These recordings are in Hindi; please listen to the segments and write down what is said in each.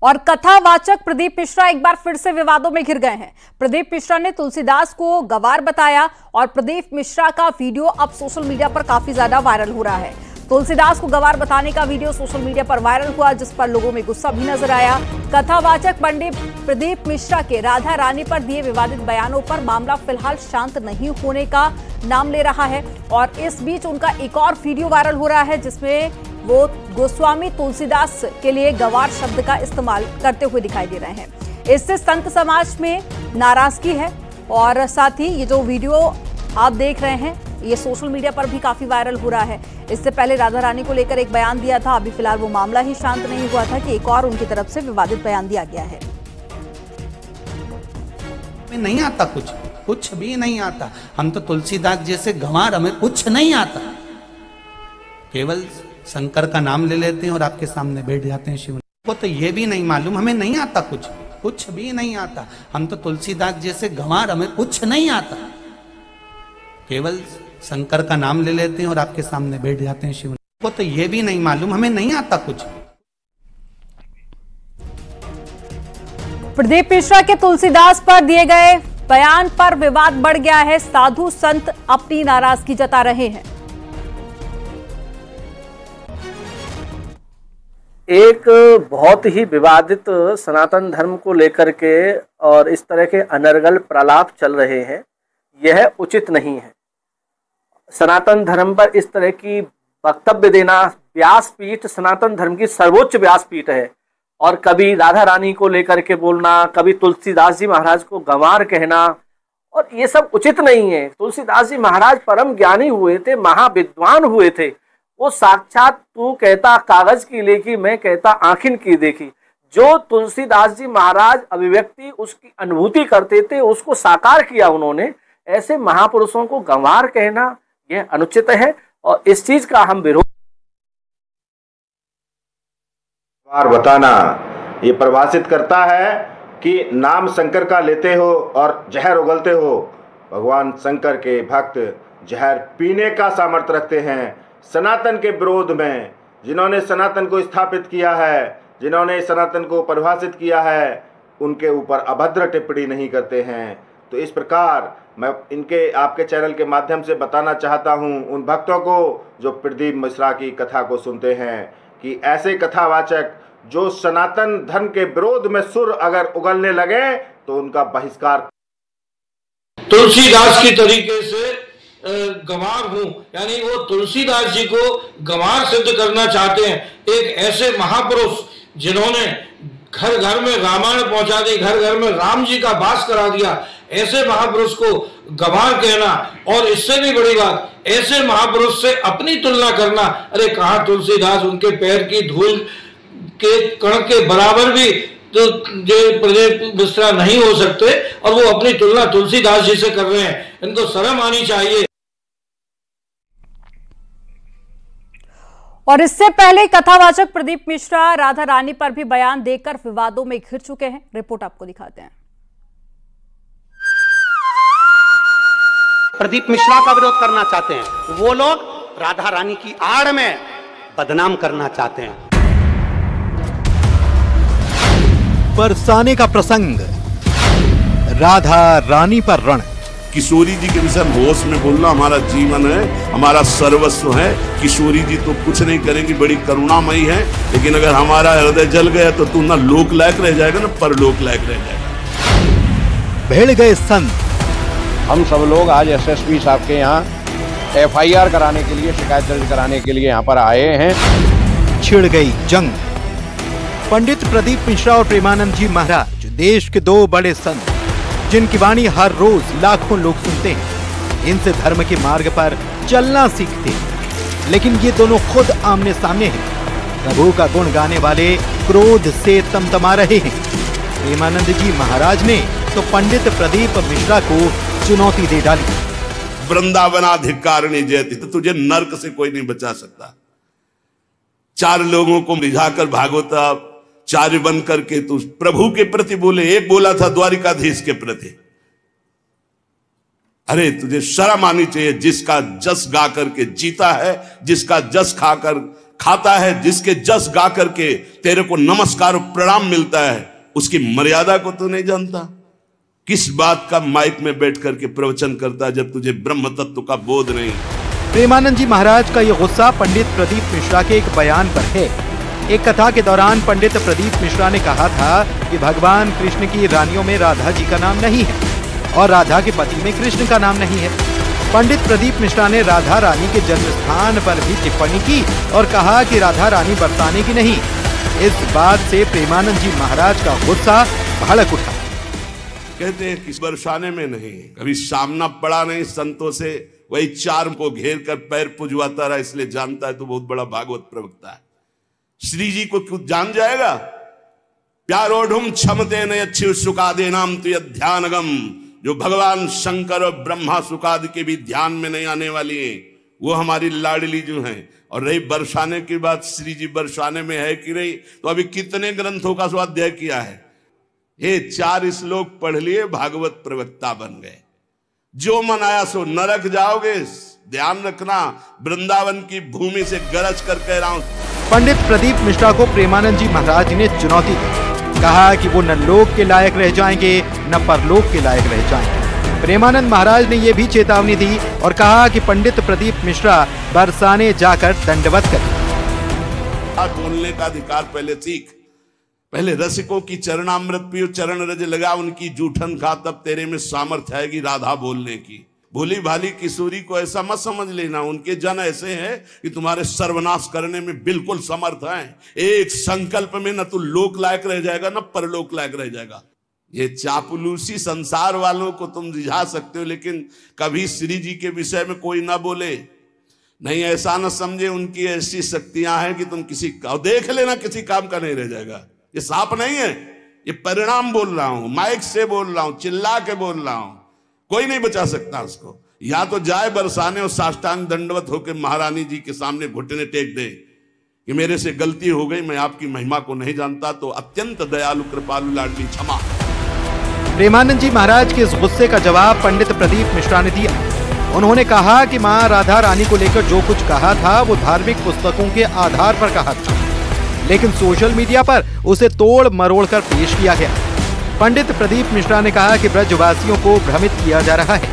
और कथावाचक प्रदीप मिश्रा एक बार फिर से विवादों में घिर गए हैं। प्रदीप मिश्रा ने तुलसीदास को गंवार बताया और प्रदीप मिश्रा का वीडियो अब सोशल मीडिया पर काफी ज्यादा वायरल हो रहा है। तुलसीदास को गंवार बताने का वीडियो सोशल मीडिया पर वायरल हुआ, जिस पर लोगों में गुस्सा भी नजर आया। कथावाचक पंडित प्रदीप मिश्रा के राधा रानी पर दिए विवादित बयानों पर मामला फिलहाल शांत नहीं होने का नाम ले रहा है और इस बीच उनका एक और वीडियो वायरल हो रहा है, जिसमें वो गोस्वामी तुलसीदास के लिए गंवार शब्द का इस्तेमाल करते हुए दिखाई दे रहे हैं। इससे संत समाज में नाराजगी है और साथ ही ये जो वीडियो आप देख रहे हैं ये सोशल मीडिया पर भी काफी वायरल हो रहा है। इससे पहले राधा रानी को लेकर एक बयान दिया था, अभी फिलहाल वो मामला ही शांत नहीं हुआ था कि एक और उनकी तरफ से विवादित बयान दिया गया है। नहीं आता, कुछ भी नहीं आता। हम तो तुलसीदास जैसे गंवार, हमें कुछ नहीं आता। केवल शंकर का नाम ले लेते हैं और आपके सामने बैठ जाते हैं शिव को, तो ये भी नहीं मालूम, हमें नहीं आता, कुछ भी नहीं आता। हम तो तुलसीदास जैसे गंवार, हमें कुछ नहीं आता। केवल शंकर का नाम ले लेते हैं और आपके सामने बैठ जाते हैं शिव को, तो ये भी नहीं मालूम, हमें नहीं आता कुछ। प्रदीप मिश्रा के तुलसीदास पर दिए गए बयान पर विवाद बढ़ गया है। साधु संत अपनी नाराजगी जता रहे हैं। एक बहुत ही विवादित सनातन धर्म को लेकर के और इस तरह के अनर्गल प्रलाप चल रहे हैं, यह उचित नहीं है। सनातन धर्म पर इस तरह की वक्तव्य देना, व्यासपीठ सनातन धर्म की सर्वोच्च व्यासपीठ है और कभी राधा रानी को लेकर के बोलना, कभी तुलसीदास जी महाराज को गंवार कहना, और ये सब उचित नहीं है। तुलसीदास जी महाराज परम ज्ञानी हुए थे, महाविद्वान हुए थे। वो साक्षात तू कहता कागज की लेखी, मैं कहता आखिन की देखी। जो तुलसीदास जी महाराज अभिव्यक्ति उसकी अनुभूति करते थे उसको साकार किया उन्होंने। ऐसे महापुरुषों को गंवार कहना यह अनुचित है और इस चीज का हम विरोध। गंवार बताना ये परिभाषित करता है कि नाम शंकर का लेते हो और जहर उगलते हो। भगवान शंकर के भक्त जहर पीने का सामर्थ्य रखते हैं। सनातन के विरोध में जिन्होंने सनातन को स्थापित किया है, जिन्होंने सनातन को परिभाषित किया है, उनके ऊपर अभद्र टिप्पणी नहीं करते हैं। तो इस प्रकार मैं इनके आपके चैनल के माध्यम से बताना चाहता हूं उन भक्तों को जो प्रदीप मिश्रा की कथा को सुनते हैं कि ऐसे कथावाचक जो सनातन धर्म के विरोध में सुर अगर उगलने लगे तो उनका बहिष्कार। तुलसीदास की तरीके से गंवार हूं, यानी वो तुलसीदास जी को गंवार सिद्ध करना चाहते हैं। एक ऐसे महापुरुष जिन्होंने घर घर में रामायण पहुंचा दी, घर घर में राम जी का वास करा दिया, ऐसे महापुरुष को गंवार कहना और इससे भी बड़ी बात ऐसे महापुरुष से अपनी तुलना करना, अरे कहां तुलसीदास उनके पैर की धूल के कण के बराबर भी तो प्रदीप मिश्रा नहीं हो सकते और वो अपनी तुलना तुलसीदास जी से कर रहे हैं। इनको शर्म आनी चाहिए। और इससे पहले कथावाचक प्रदीप मिश्रा राधा रानी पर भी बयान देकर विवादों में घिर चुके हैं। रिपोर्ट आपको दिखाते हैं। प्रदीप मिश्रा का विरोध करना चाहते हैं, वो लोग राधा रानी की आड़ में बदनाम करना चाहते हैं। बरसाने का प्रसंग, राधा रानी पर रण। किशोरी जी के विषय होश में बोलना हमारा जीवन है, हमारा सर्वस्व है। किशोरी जी तो कुछ नहीं करेंगी, बड़ी करुणामयी है, लेकिन अगर हमारा हृदय जल गया तो तू ना लोक लायक रह जाएगा ना परलोक लायक रह जाएगा। भिड़ गए संत। हम सब लोग आज एसएसपी साहब के यहाँ एफआईआर कराने के लिए, शिकायत दर्ज कराने के लिए यहाँ पर आए हैं। छिड़ गई जंग। पंडित प्रदीप मिश्रा और प्रेमानंद जी महाराज देश के दो बड़े संत जिनकी वाणी हर रोज लाखों लोग सुनते हैं, इनसे धर्म के मार्ग पर चलना सीखते हैं। लेकिन ये दोनों खुद आमने सामने हैं। प्रभु का गुण गाने वाले क्रोध से तमतमा रहे हैं। प्रेमानंद जी महाराज ने तो पंडित प्रदीप मिश्रा को चुनौती दे डाली। वृंदावनाधिकारिणी जयति, तो तुझे नर्क से कोई नहीं बचा सकता। चार लोगों को रिझाकर भागवता चार्य बन करके तू प्रभु के प्रति बोले। एक बोला था द्वारिकाधीश के प्रति। अरे तुझे शर्म आनी चाहिए। जिसका जस गा करके जीता है, जिसका जस खाकर खाता है, जिसके जस गा करके तेरे को नमस्कार और प्रणाम मिलता है, उसकी मर्यादा को तू नहीं जानता। किस बात का माइक में बैठ करके प्रवचन करता है जब तुझे ब्रह्म तत्व का बोध नहीं। प्रेमानंद जी महाराज का ये गुस्सा पंडित प्रदीप मिश्रा के एक बयान पर है। एक कथा के दौरान पंडित प्रदीप मिश्रा ने कहा था कि भगवान कृष्ण की रानियों में राधा जी का नाम नहीं है और राधा के पति में कृष्ण का नाम नहीं है। पंडित प्रदीप मिश्रा ने राधा रानी के जन्म स्थान पर भी टिप्पणी की और कहा कि राधा रानी बरसाने की नहीं। इस बात से प्रेमानंद जी महाराज का गुस्सा भड़क उठा। कहते हैं कि बरसाने में नहीं, कभी सामना पड़ा नहीं संतों से, वही चार को घेर कर पैर पुजवाता रहा, इसलिए जानता है तो बहुत बड़ा भागवत प्रवक्ता है। श्री जी को कुछ जान जाएगा। प्यारोढ़ क्षमते न अच्छी सुखादे नाम तो ध्यानगम, जो भगवान शंकर और ब्रह्मा सुखादि के भी ध्यान में नहीं आने वाली है, वो हमारी लाडली जो है। और रही बरसाने की बात, श्री जी बरसाने में है कि नहीं, तो अभी कितने ग्रंथों का स्वाध्याय किया है। ये 4 श्लोक पढ़ लिए, भागवत प्रवक्ता बन गए। जो मन आया सो नरक जाओगे। ध्यान रखना, वृंदावन की भूमि से गरज कर कह रहा हूं। पंडित प्रदीप मिश्रा को प्रेमानंद जी महाराज ने चुनौती दी, कहा कि वो न लोक के लायक रह जाएंगे न परलोक के लायक रह जाएंगे। प्रेमानंद महाराज ने ये भी चेतावनी दी और कहा कि पंडित प्रदीप मिश्रा बरसाने जाकर दंडवत करें। बोलने का अधिकार पहले सीख, पहले रसिकों की चरणामृत पियो, चरण रज लगा उनकी जूठन खा, तब तेरे में सामर्थ्य आएगी राधा बोलने की। भोली भाली किशोरी को ऐसा मत समझ लेना, उनके जन ऐसे हैं कि तुम्हारे सर्वनाश करने में बिल्कुल समर्थ हैं। एक संकल्प में न तो लोक लायक रह जाएगा न परलोक लायक रह जाएगा। ये चापलूसी संसार वालों को तुम रिझा सकते हो, लेकिन कभी श्री जी के विषय में कोई ना बोले। नहीं, ऐसा न समझे उनकी ऐसी शक्तियां हैं कि तुम किसी का देख लेना, किसी काम का नहीं रह जाएगा। ये साप नहीं है, ये परिणाम बोल रहा हूं, माइक से बोल रहा हूं, चिल्ला के बोल रहा हूं। कोई नहीं बचा सकता उसको। या तो जाए बरसाने और साष्टांग दंडवत होकर महारानी जी के सामने घुटने टेक दे कि मेरे से गलती हो गई, मैं आपकी महिमा को नहीं जानता, तो अत्यंत दयालु कृपालु लाडली क्षमा। प्रेमानंद जी महाराज के इस गुस्से का जवाब पंडित प्रदीप मिश्रा ने दिया। उन्होंने कहा कि मां राधा रानी को लेकर जो कुछ कहा था वो धार्मिक पुस्तकों के आधार पर कहा था, लेकिन सोशल मीडिया पर उसे तोड़ मरोड़ कर पेश किया गया। पंडित प्रदीप मिश्रा ने कहा कि ब्रजवासियों को भ्रमित किया जा रहा है।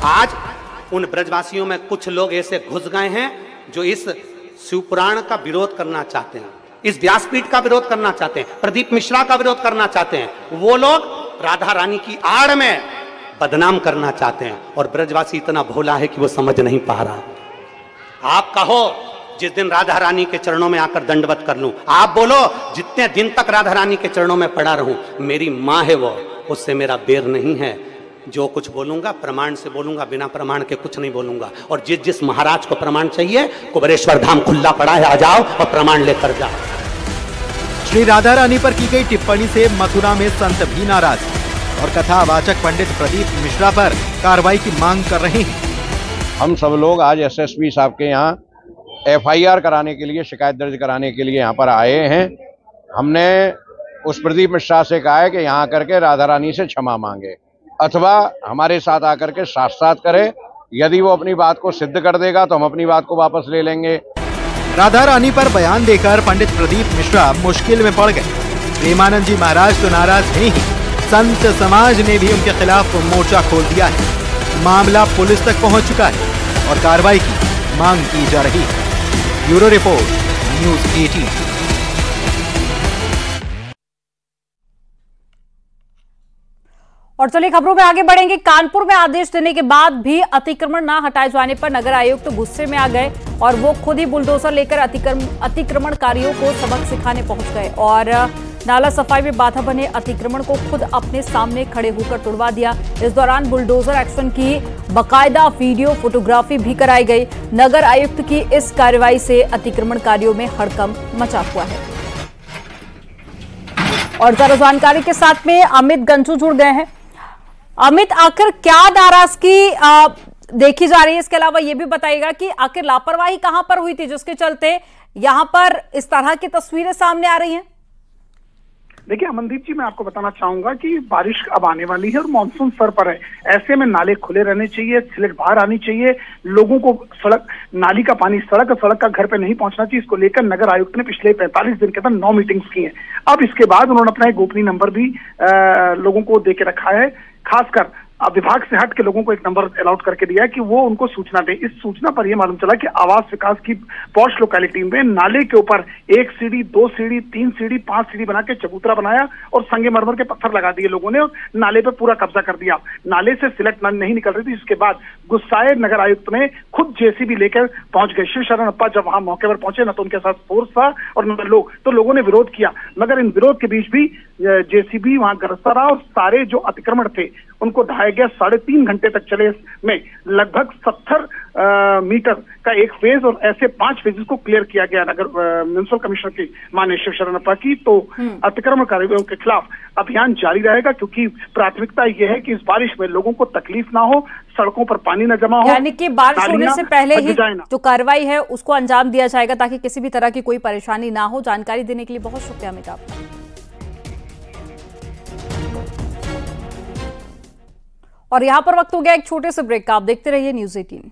आज उन ब्रजवासियों में कुछ लोग ऐसे घुस गए हैं जो इस शिवपुराण का विरोध करना चाहते हैं, इस व्यासपीठ का विरोध करना चाहते हैं, प्रदीप मिश्रा का विरोध करना चाहते हैं। वो लोग राधा रानी की आड़ में बदनाम करना चाहते हैं, और ब्रजवासी इतना भोला है कि वो समझ नहीं पा रहा। आप कहो जिस दिन राधा रानी के चरणों में आकर दंडवत कर लूं, आप बोलो जितने दिन तक राधा रानी के चरणों में पड़ा रहूं, मेरी माँ है वो, उससे मेरा बेर नहीं है। जो कुछ बोलूंगा प्रमाण से बोलूंगा, बिना प्रमाण के कुछ नहीं बोलूंगा। और जिस महाराज को प्रमाण चाहिए, कुबेरेश्वर धाम खुला पड़ा है, आ जाओ और प्रमाण लेकर जाओ। श्री राधा रानी पर की गई टिप्पणी से मथुरा में संत भी नाराज और कथावाचक पंडित प्रदीप मिश्रा पर कार्रवाई की मांग कर रहे हैं। हम सब लोग आज एसएसपी साहब के यहाँ FIR कराने के लिए, शिकायत दर्ज कराने के लिए यहाँ पर आए हैं। हमने उस प्रदीप मिश्रा से कहा है कि यहाँ करके राधा रानी से क्षमा मांगे, अथवा हमारे साथ आकर के साथ करे। यदि वो अपनी बात को सिद्ध कर देगा तो हम अपनी बात को वापस ले लेंगे। राधा रानी पर बयान देकर पंडित प्रदीप मिश्रा मुश्किल में पड़ गए। प्रेमानंद जी महाराज तो नाराज हैं ही, संत समाज ने भी उनके खिलाफ मोर्चा खोल दिया है। मामला पुलिस तक पहुंच चुका है और कार्रवाई की मांग की जा रही है। Bureau report, news 18। और चलिए खबरों में आगे बढ़ेंगे। कानपुर में आदेश देने के बाद भी अतिक्रमण न हटाए जाने पर नगर आयुक्त तो गुस्से में आ गए और वो खुद ही बुलडोजर लेकर अतिक्रमणकारियों को सबक सिखाने पहुंच गए और नाला सफाई में बाधा बने अतिक्रमण को खुद अपने सामने खड़े होकर तोड़वा दिया। इस दौरान बुलडोजर एक्शन की बाकायदा वीडियो फोटोग्राफी भी कराई गई। नगर आयुक्त की इस कार्रवाई से अतिक्रमणकारियों में हड़कंप मचा हुआ है। और ज्यादा जानकारी के साथ में अमित गंजू जुड़ गए हैं। अमित, आखिर क्या नाराजगी देखी जा रही है? इसके अलावा ये भी बताइएगा कि आखिर लापरवाही कहां पर हुई थी जिसके चलते यहां पर इस तरह की तस्वीरें सामने आ रही हैं? देखिए अमनदीप जी, मैं आपको बताना चाहूंगा कि बारिश अब आने वाली है और मानसून सर पर है। ऐसे में नाले खुले रहने चाहिए, स्लिट बाहर आनी चाहिए, लोगों को सड़क नाली का पानी सड़क का घर पे नहीं पहुंचना चाहिए। इसको लेकर नगर आयुक्त ने पिछले 45 दिन के अंदर 9 मीटिंग्स की हैं। अब इसके बाद उन्होंने अपना एक गोपनीय नंबर भी लोगों को दे के रखा है। खासकर विभाग से हट के लोगों को एक नंबर अलॉट करके दिया है कि वो उनको सूचना दें। इस सूचना पर यह मालूम चला कि आवास विकास की पॉश लोकेलिटी में नाले के ऊपर 1 सीढ़ी, 2 सीढ़ी, 3 सीढ़ी, 5 सीढ़ी बना के चबूतरा बनाया और संगमरमर के पत्थर लगा दिए लोगों ने और नाले पे पूरा कब्जा कर दिया। नाले से सिलट नहीं निकल रही थी। इसके बाद गुस्साए नगर आयुक्त ने खुद जेसीबी लेकर पहुंच गए। शिव शरण अप्पा जब वहां मौके पर पहुंचे न तो उनके साथ फोर्स था और न लोग, तो लोगों ने विरोध किया, मगर इन विरोध के बीच भी जेसीबी वहां गरजता रहा और सारे जो अतिक्रमण थे उनको ढाया गया। 3.5 घंटे तक चले इसमें लगभग 70 मीटर का एक फेज और ऐसे 5 फेजेस को क्लियर किया गया नगर म्युनिसिपल कमिश्नर की माननीय शिव शरण अप्पा की। तो अतिक्रमणकारियों के खिलाफ अभियान जारी रहेगा, क्योंकि प्राथमिकता यह है कि इस बारिश में लोगों को तकलीफ ना हो, सड़कों पर पानी न जमा हो, यानी कि बारिश होने से पहले ही जो कार्रवाई है उसको अंजाम दिया जाएगा ताकि किसी भी तरह की कोई परेशानी ना हो। जानकारी देने के लिए बहुत शुक्रिया अमिताभ। और यहां पर वक्त हो गया एक छोटे से ब्रेक का। आप देखते रहिए न्यूज़ 18।